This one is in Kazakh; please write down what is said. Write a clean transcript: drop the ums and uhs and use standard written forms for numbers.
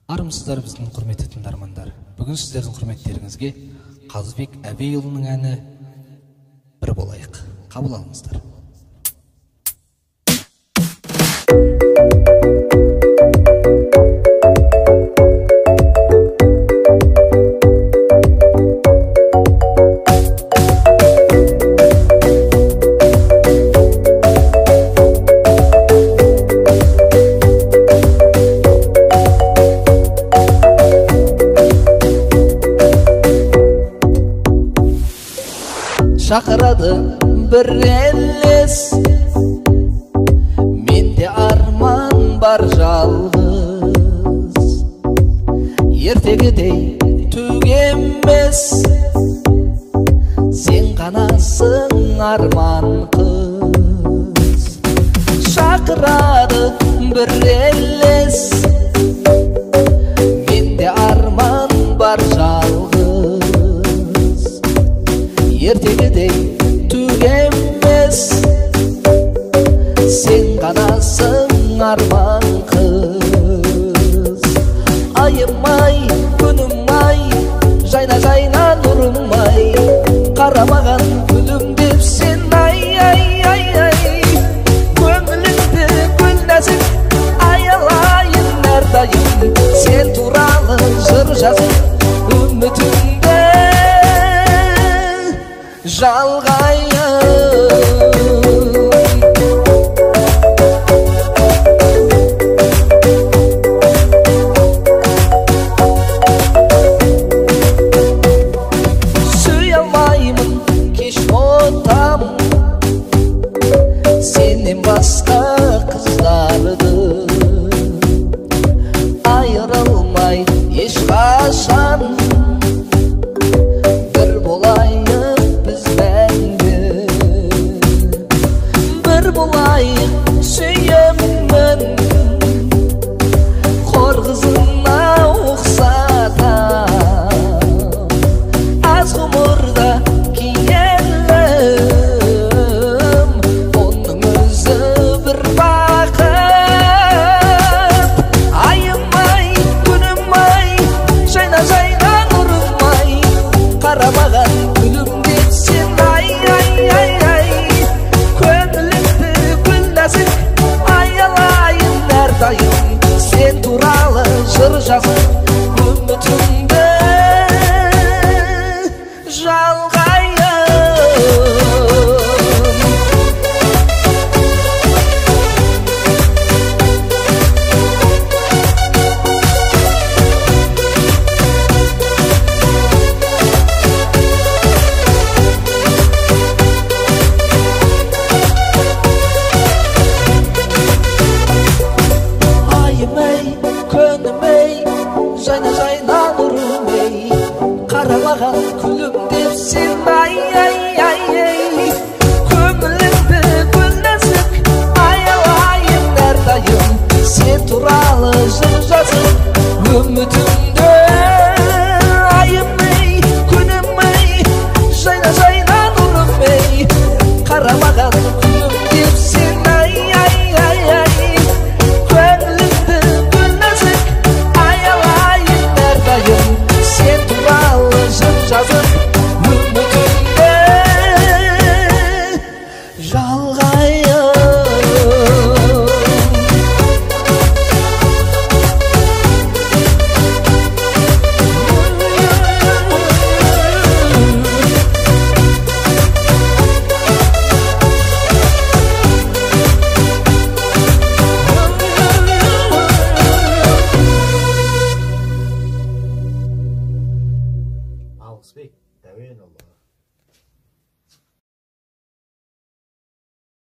Армысыздар біздің құрметті тыңдармандар. Бүгін сіздердің құрметтеріңізге Қазыбек Әбейұлының әні «Бір болайық». Қабыл алыңыздар. Шақырады бір елес, менде арман бар жалғыз. Ертегідей түгемес, сен ғанасың арман қыз. Шақырады бір елес, менде арман бар жалғыз. Ертегідей түгемес, сен ғанасың арман қыз. Айым-ай, күнім-ай, жайна нұрым-ай, қарамаған күлімдеп сен ай-ай-ай-ай. Көңіліңді гүл нәзік аялайын әрдайым, сен туралы жыр жазып үмітімді жалғайым. Сүй алмаймын, кеш отам, сенен басқа қыздарды. Айырылмай ешқашан, бір болайық біз мәңгі. Бір болайық сүйемін, қор қызына ұқсатам. Аз ғұмырда киелім, оның өзі бір бақыт. Айым-ай, күнім-ай, жайна нұрым-ай, қарамаған күлімдеп сен ай-ай-ай-ай. Көңіліңді гүл нәзік аялайын әрдайым, сен туралы жыр жазып үмітімді жалғайым. Айым-ай, күнім-ай, жайна нұрым-ай, қарамаған күлімдеп сен ай-ай-ай-ай. Көңіліңді гүл нәзік аялайын әрдайым, сен туралы жыр жазып үмітімді. Айым-ай, күнім-ай, жайна нұрым-ай, қарамаған күлімдеп сен ай-ай-ай-ай. Көңіліңді гүл нәзік аялайын әрдайым, сен туралы жыр жазып үмітімді жалғайым. Алысбек Дәуенұлы.